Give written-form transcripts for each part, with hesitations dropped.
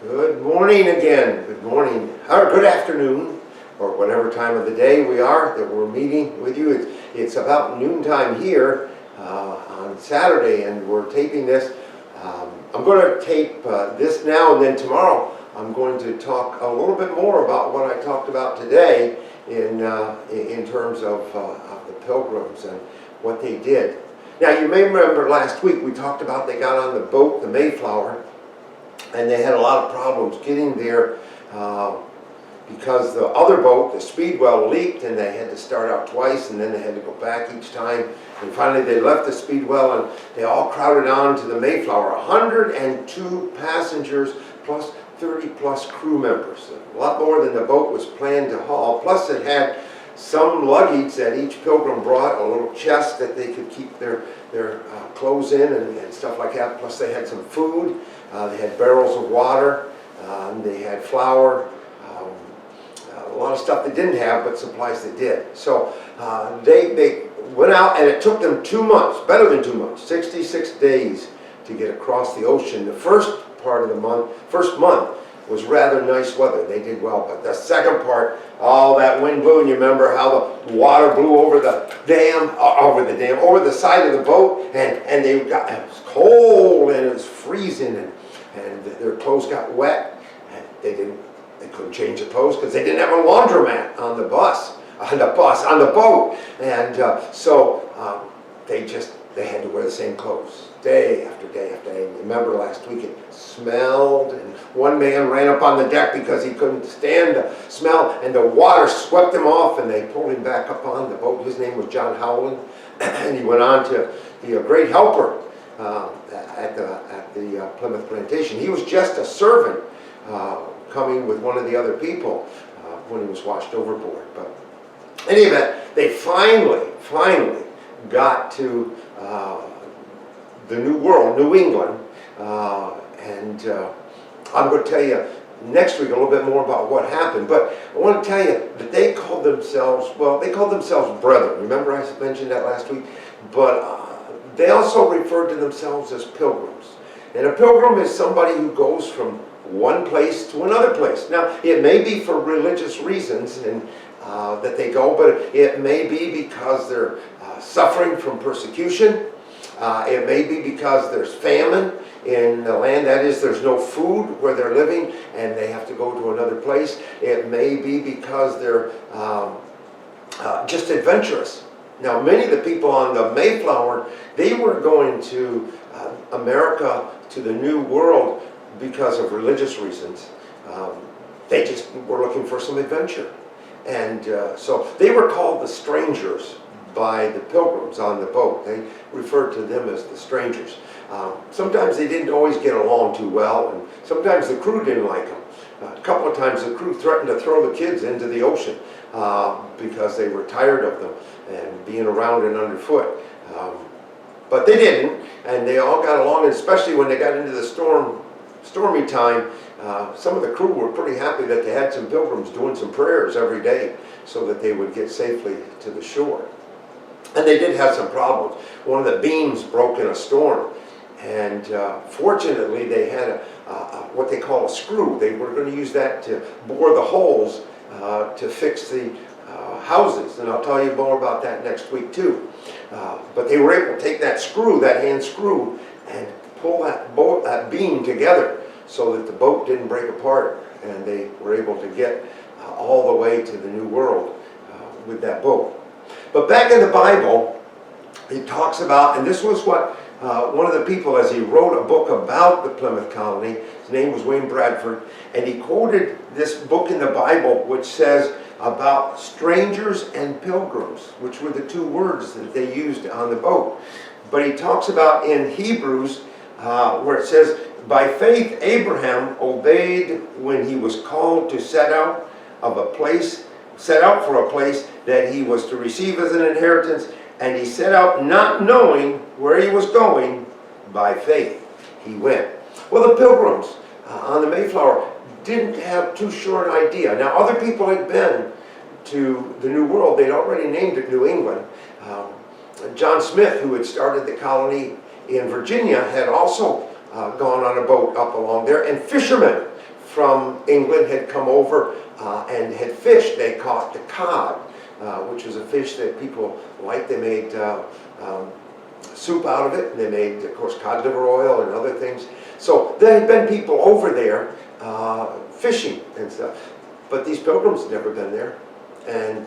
Good morning again. Good morning, or good afternoon, or whatever time of the day we are that we're meeting with you. It's about noontime here on Saturday, and we're taping this. I'm going to tape this now, and then tomorrow I'm going to talk a little bit more about what I talked about today in terms of the Pilgrims and what they did. Now, you may remember last week we talked about they got on the boat, the Mayflower, and they had a lot of problems getting there because the other boat, the Speedwell, leaked, and they had to start out twice, and then they had to go back each time. And finally they left the Speedwell, and they all crowded on to the Mayflower. 102 passengers plus 30 plus crew members. A lot more than the boat was planned to haul. Plus it had some luggage that each pilgrim brought, a little chest that they could keep their clothes in and stuff like that. Plus they had some food. They had barrels of water. They had flour. A lot of stuff they didn't have, but supplies they did. So they went out, and it took them 2 months, better than 2 months, 66 days to get across the ocean. The first part of the month, first month, was rather nice weather. They did well, but the second part, all that wind blew, and you remember how the water blew over the dam, over the side of the boat, and they got, it was cold and it was freezing, and their clothes got wet, and they couldn't change their clothes because they didn't have a laundromat on the boat, and so they had to wear the same clothes day after day after day. And remember last week it smelled, and one man ran up on the deck because he couldn't stand the smell, and the water swept him off, and they pulled him back up on the boat. His name was John Howland, and he went on to be a great helper at the Plymouth plantation. He was just a servant coming with one of the other people when he was washed overboard. But in any event, they finally got to the New World, New England, and I'm going to tell you next week a little bit more about what happened. But I want to tell you that they called themselves brethren. Remember I mentioned that last week? But they also referred to themselves as pilgrims. And a pilgrim is somebody who goes from one place to another place. Now, it may be for religious reasons and that they go, but it may be because they're suffering from persecution. It may be because there's famine in the land, that is, there's no food where they're living and they have to go to another place. It may be because they're just adventurous. Now, many of the people on the Mayflower, they were going to America, to the New World, because of religious reasons. They just were looking for some adventure. And so they were called the strangers by the pilgrims on the boat. They referred to them as the strangers. Sometimes they didn't always get along too well, and sometimes the crew didn't like them. A couple of times the crew threatened to throw the kids into the ocean because they were tired of them and being around and underfoot. But they didn't, and they all got along, and especially when they got into the stormy time, some of the crew were pretty happy that they had some pilgrims doing some prayers every day so that they would get safely to the shore. And they did have some problems. One of the beams broke in a storm, and fortunately they had what they call a screw. They were going to use that to bore the holes to fix the houses, and I'll tell you more about that next week too. But they were able to take that screw, that hand screw, and pull that beam together so that the boat didn't break apart, and they were able to get all the way to the New World with that boat. But back in the Bible, it talks about, and this was what one of the people, as he wrote a book about the Plymouth colony, his name was Wayne Bradford, and he quoted this book in the Bible which says about strangers and pilgrims, which were the two words that they used on the boat. But he talks about in Hebrews where it says, by faith Abraham obeyed when he was called to set out for a place that he was to receive as an inheritance, and he set out not knowing where he was going. By faith he went. Well, the pilgrims on the Mayflower didn't have too sure an idea. Now, other people had been to the New World. They'd already named it New England. John Smith, who had started the colony in Virginia, had also gone on a boat up along there, and fishermen from England had come over and had fished. They caught the cod, which was a fish that people liked. They made soup out of it, and they made, of course, cod liver oil and other things. So there had been people over there fishing and stuff, but these pilgrims had never been there. And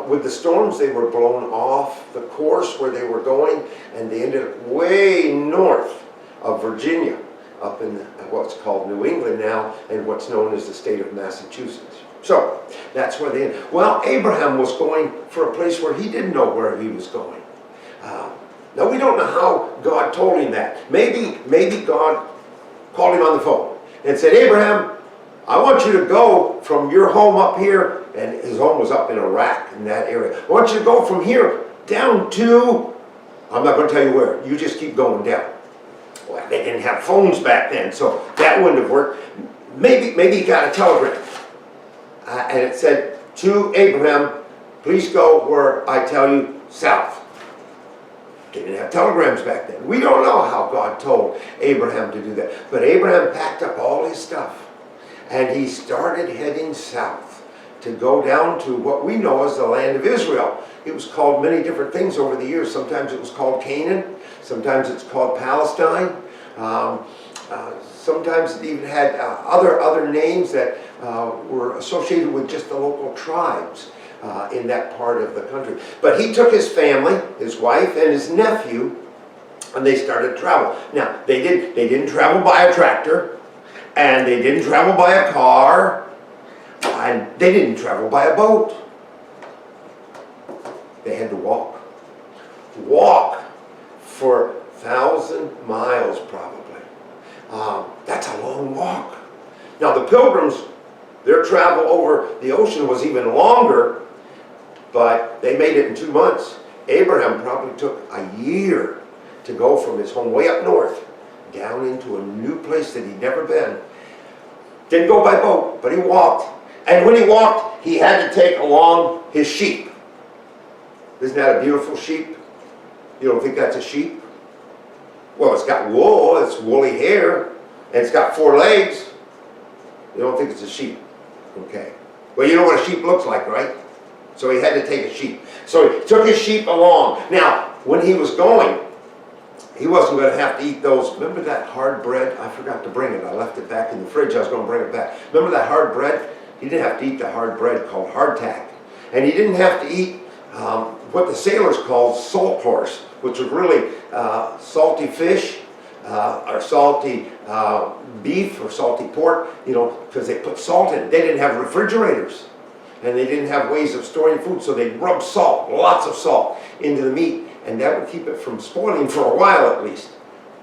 with the storms, they were blown off the course where they were going, and they ended up way north of Virginia, up in what's called New England now, and what's known as the state of Massachusetts. So that's where they ended. Well, Abraham was going for a place where he didn't know where he was going. Now, we don't know how God told him that. Maybe God called him on the phone and said, Abraham, I want you to go from your home up here, and his home was up in Iraq, in that area. I want you to go from here down to, I'm not going to tell you where, you just keep going down. Well, they didn't have phones back then, so that wouldn't have worked. Maybe he got a telegram, and it said, to Abraham, please go where I tell you, south. They didn't have telegrams back then. We don't know how God told Abraham to do that. But Abraham packed up all his stuff, and he started heading south to go down to what we know as the land of Israel. It was called many different things over the years. Sometimes it was called Canaan. Sometimes it's called Palestine. Sometimes it even had other names that were associated with just the local tribes in that part of the country. But he took his family, his wife, and his nephew, and they started to travel. Now, they didn't travel by a tractor, and they didn't travel by a car, and they didn't travel by a boat. They had to walk. Walk for 1,000 miles, probably. That's a long walk. Now, the pilgrims, their travel over the ocean was even longer, but they made it in 2 months. Abraham probably took a year to go from his home way up north down into a new place that he'd never been. Didn't go by boat, but he walked. And when he walked, he had to take along his sheep. Isn't that a beautiful sheep? You don't think that's a sheep? Well, it's got wool, it's woolly hair, and it's got 4 legs. You don't think it's a sheep? Okay. Well, you know what a sheep looks like, right? So he had to take a sheep. So he took his sheep along. Now, when he was going, he wasn't going to have to eat those. Remember that hard bread? I forgot to bring it. I left it back in the fridge. I was going to bring it back. Remember that hard bread? He didn't have to eat the hard bread called hardtack. And he didn't have to eat what the sailors called salt horse, which was really salty fish or salty beef or salty pork, you know, because they put salt in it. They didn't have refrigerators, and they didn't have ways of storing food, so they'd rub salt, lots of salt, into the meat, and that would keep it from spoiling for a while at least.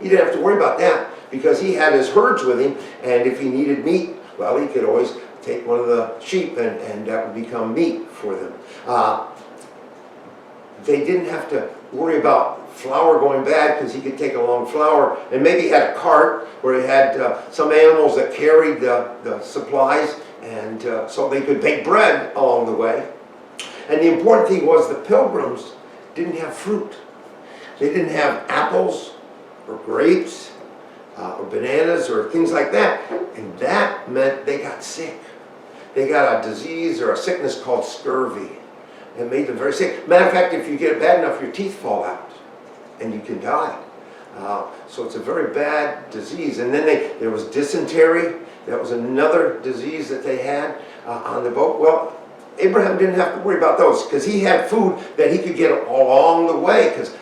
He didn't have to worry about that because he had his herds with him, and if he needed meat, well, he could always take one of the sheep and that would become meat for them. They didn't have to worry about flour going bad because he could take along flour, and maybe he had a cart where he had some animals that carried the supplies, and so they could bake bread along the way. And the important thing was the pilgrims didn't have fruit. They didn't have apples or grapes or bananas or things like that, and that meant they got sick. They got a disease or a sickness called scurvy. It made them very sick. Matter of fact, if you get it bad enough, your teeth fall out and you can die. So it's a very bad disease. And then there was dysentery. That was another disease that they had on the boat. Well, Abraham didn't have to worry about those because he had food that he could get along the way, because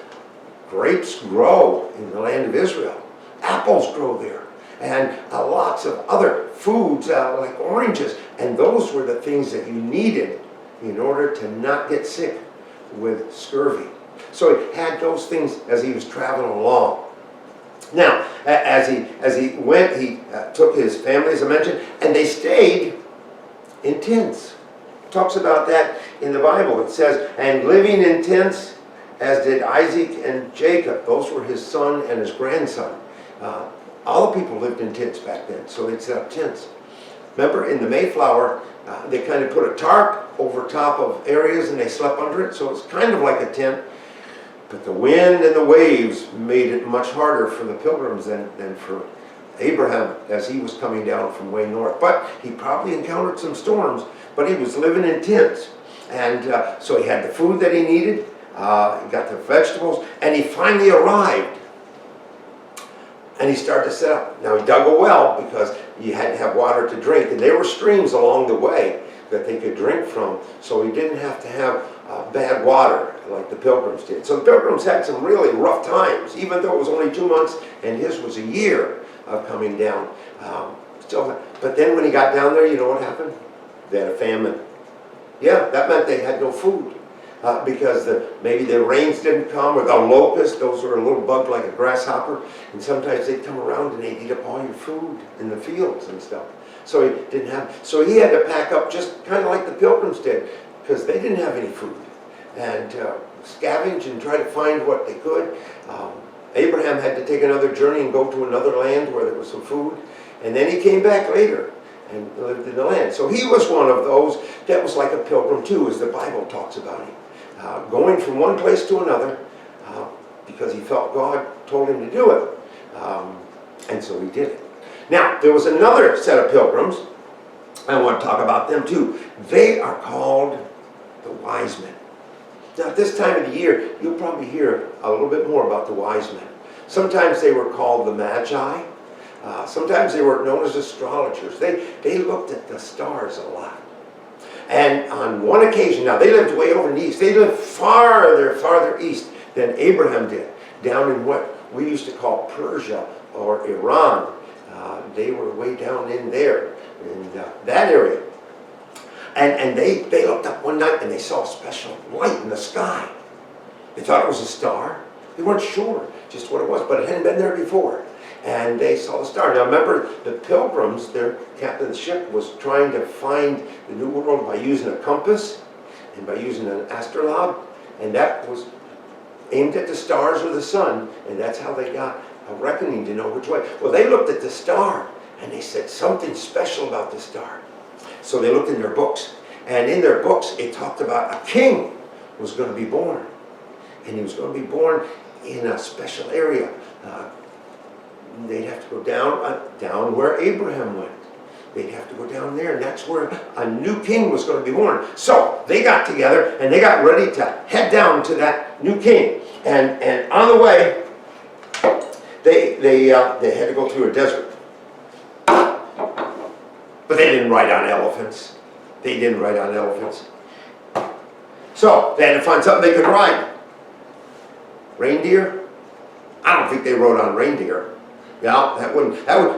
grapes grow in the land of Israel. Apples grow there. And lots of other foods like oranges. And those were the things that you needed in order to not get sick with scurvy. So he had those things as he was traveling along. Now, as he went, he took his family, as I mentioned, and they stayed in tents. It talks about that in the Bible. It says, and living in tents, as did Isaac and Jacob. Those were his son and his grandson. All the people lived in tents back then, so they'd set up tents. Remember, in the Mayflower, they kind of put a tarp over top of areas and they slept under it, so it's kind of like a tent. But the wind and the waves made it much harder for the pilgrims than for Abraham as he was coming down from way north. But he probably encountered some storms, but he was living in tents. And so he had the food that he needed, he got the vegetables, and he finally arrived. And he started to set up. Now he dug a well because you had to have water to drink, and there were streams along the way that they could drink from, so he didn't have to have bad water like the Pilgrims did. So the Pilgrims had some really rough times, even though it was only 2 months, and his was a year of coming down. But then when he got down there, you know what happened? They had a famine. Yeah, that meant they had no food. Because maybe the rains didn't come, or the locusts, those were a little bug like a grasshopper, and sometimes they'd come around and they'd eat up all your food in the fields and stuff. So he didn't have, so he had to pack up just kind of like the Pilgrims did, because they didn't have any food, and scavenge and try to find what they could. Abraham had to take another journey and go to another land where there was some food, and then he came back later and lived in the land. So he was one of those that was like a pilgrim too, as the Bible talks about him. Going from one place to another because he felt God told him to do it. And so he did it. Now, there was another set of pilgrims. I want to talk about them too. They are called the wise men. Now, at this time of the year, you'll probably hear a little bit more about the wise men. Sometimes they were called the magi. Sometimes they were known as astrologers. They looked at the stars a lot. And on one occasion, now they lived way over in the east. They lived farther east than Abraham did, down in what we used to call Persia or Iran. They were way down in there, in that area. And they looked up one night and they saw a special light in the sky. They thought it was a star. They weren't sure just what it was, but it hadn't been there before. And they saw the star. Now remember, the Pilgrims, their captain of the ship, was trying to find the New World by using a compass and by using an astrolabe, and that was aimed at the stars or the sun, and that's how they got a reckoning to know which way. Well, they looked at the star, and they said something special about the star. So they looked in their books, and in their books it talked about a king was going to be born, and he was going to be born in a special area. They'd have to go down where Abraham went. They'd have to go down there, and that's where a new king was going to be born. So they got together, and they got ready to head down to that new king. And on the way, they had to go through a desert. But they didn't ride on elephants. They didn't ride on elephants. So they had to find something they could ride. Reindeer? I don't think they rode on reindeer. Yeah,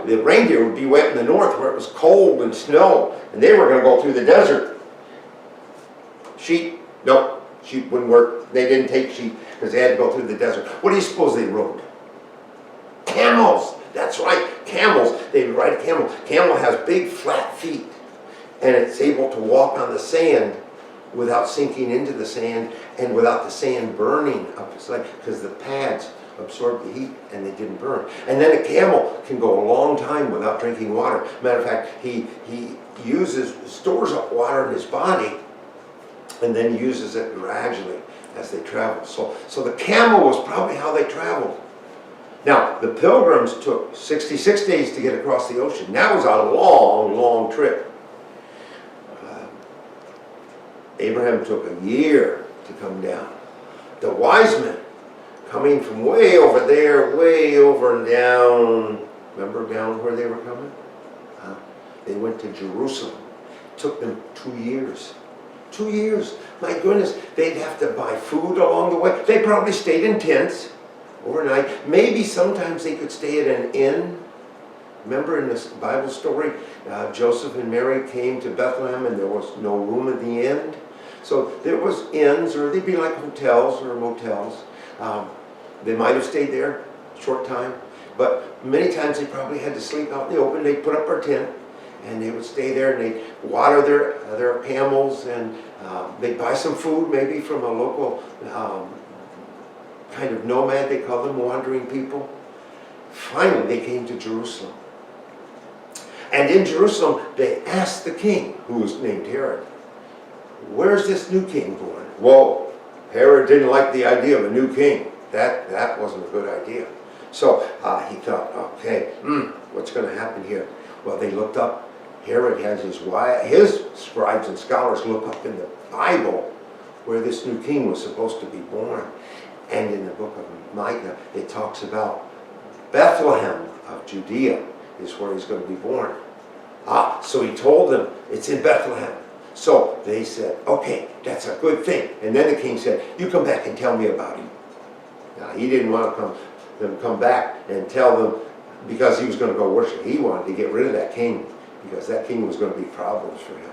the reindeer would be way up in the north where it was cold and snow, and they were going to go through the desert. Sheep? Nope, sheep wouldn't work. They didn't take sheep because they had to go through the desert. What do you suppose they rode? Camels. That's right, camels. They would ride a camel. Camel has big flat feet, and it's able to walk on the sand without sinking into the sand and without the sand burning up its leg, because the pads absorb the heat and they didn't burn. And then a camel can go a long time without drinking water. Matter of fact, he stores up water in his body and then uses it gradually as they travel. So the camel was probably how they traveled. Now, the Pilgrims took 66 days to get across the ocean. That was a long, long trip. Abraham took a year to come down. The wise men, coming from way over there, way over and down. Remember down where they were coming? They went to Jerusalem. It took them 2 years. 2 years. My goodness, they'd have to buy food along the way. They probably stayed in tents overnight. Maybe sometimes they could stay at an inn. Remember in this Bible story, Joseph and Mary came to Bethlehem and there was no room at the inn. So there was inns, or they'd be like hotels or motels. They might have stayed there a short time, but many times they probably had to sleep out in the open. They'd put up their tent, and they would stay there, and they'd water their camels, and they'd buy some food, maybe from a local kind of nomad, they call them, wandering people. Finally, they came to Jerusalem. And in Jerusalem, they asked the king, who was named Herod, "Where's this new king born?" Whoa, Herod didn't like the idea of a new king. That wasn't a good idea. So he thought, okay, what's going to happen here? Well, they looked up. Herod has his scribes and scholars look up in the Bible where this new king was supposed to be born. And in the book of Micah, it talks about Bethlehem of Judea is where he's going to be born. So he told them, it's in Bethlehem. So they said, okay, that's a good thing. And then the king said, you come back and tell me about him. Now, he didn't want them to come back and tell them because he was going to go worship. He wanted to get rid of that king because that king was going to be problems for him.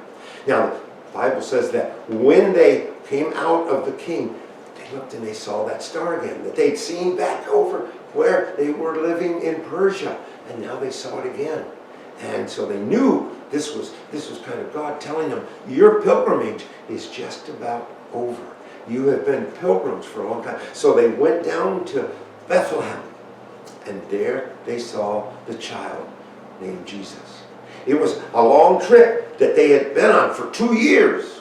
Now, the Bible says that when they came out of the king, they looked and they saw that star again that they'd seen back over where they were living in Persia. And now they saw it again. And so they knew this was kind of God telling them, your pilgrimage is just about over. You have been pilgrims for a long time. So they went down to Bethlehem. And there they saw the child named Jesus. It was a long trip that they had been on for 2 years.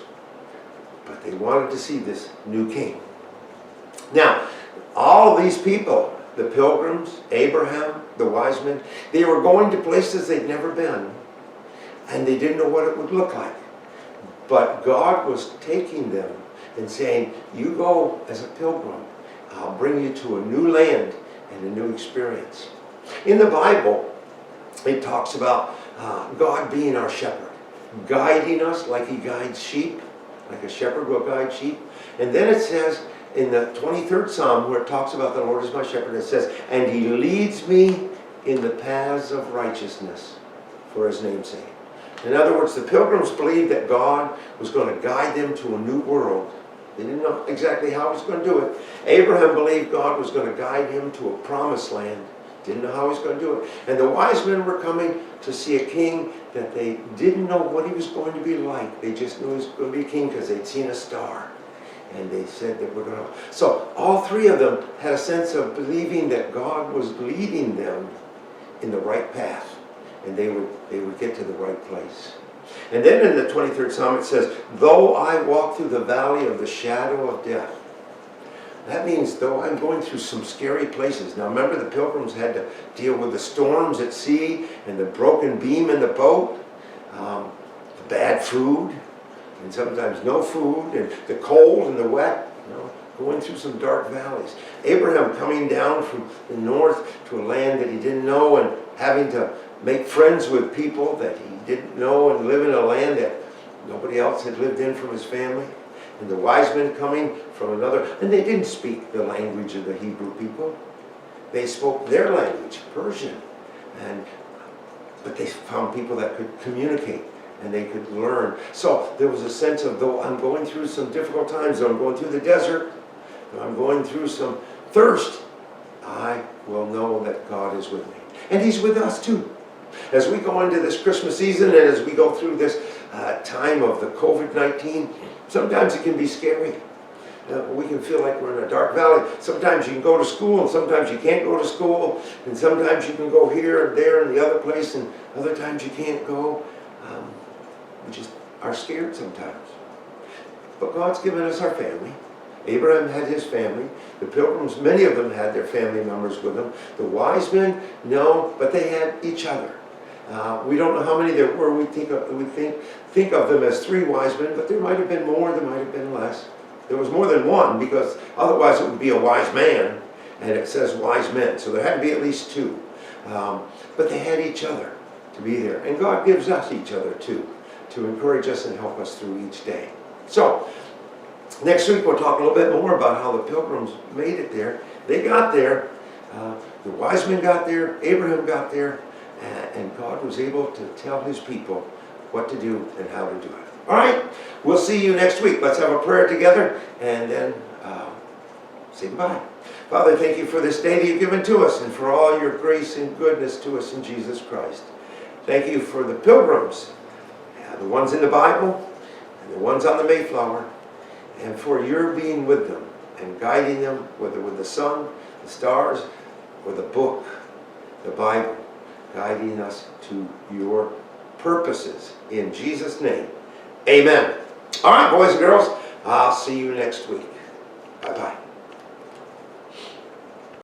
But they wanted to see this new king. Now, all of these people, the pilgrims, Abraham, the wise men, they were going to places they'd never been. And they didn't know what it would look like. But God was taking them and saying, you go as a pilgrim. I'll bring you to a new land and a new experience. In the Bible, it talks about God being our shepherd, guiding us like he guides sheep, like a shepherd will guide sheep. And then it says in the 23rd Psalm, where it talks about the Lord is my shepherd, it says, and he leads me in the paths of righteousness for his name's sake. In other words, the pilgrims believed that God was going to guide them to a new world. They didn't know exactly how he was going to do it. Abraham believed God was going to guide him to a promised land. Didn't know how he was going to do it. And the wise men were coming to see a king that they didn't know what he was going to be like. They just knew he was going to be a king because they'd seen a star. And they said that we're going to... So all three of them had a sense of believing that God was leading them in the right path. And they would get to the right place. And then in the 23rd Psalm it says, though I walk through the valley of the shadow of death. That means though I'm going through some scary places. Now remember, the pilgrims had to deal with the storms at sea and the broken beam in the boat, the bad food, and sometimes no food, and the cold and the wet, going through some dark valleys. Abraham coming down from the north to a land that he didn't know and having to make friends with people that he didn't know and live in a land that nobody else had lived in from his family. And the wise men coming from another, and they didn't speak the language of the Hebrew people. They spoke their language, Persian. But they found people that could communicate and they could learn. So there was a sense of, though I'm going through some difficult times, though I'm going through the desert, though I'm going through some thirst, I will know that God is with me. And he's with us too. As we go into this Christmas season and as we go through this time of the COVID-19, sometimes it can be scary. We can feel like we're in a dark valley. Sometimes you can go to school and sometimes you can't go to school. And sometimes you can go here and there and the other place and other times you can't go. We just are scared sometimes. But God's given us our family. Abraham had his family. The pilgrims, many of them had their family members with them. The wise men, no, but they had each other. We don't know how many there were. We think of them as 3 wise men, but there might have been more, there might have been less. There was more than one, because otherwise it would be a wise man, and it says wise men. So there had to be at least 2. But they had each other to be there. And God gives us each other too, to encourage us and help us through each day. So, next week we'll talk a little bit more about how the pilgrims made it there. They got there. The wise men got there. Abraham got there. And God was able to tell his people what to do and how to do it. All right, we'll see you next week. Let's have a prayer together and then say goodbye. Father, thank you for this day that you've given to us and for all your grace and goodness to us in Jesus Christ. Thank you for the pilgrims, the ones in the Bible and the ones on the Mayflower, and for your being with them and guiding them, whether with the sun, the stars, or the book, the Bible, guiding us to your purposes. In Jesus' name, amen. All right, boys and girls, I'll see you next week. Bye-bye.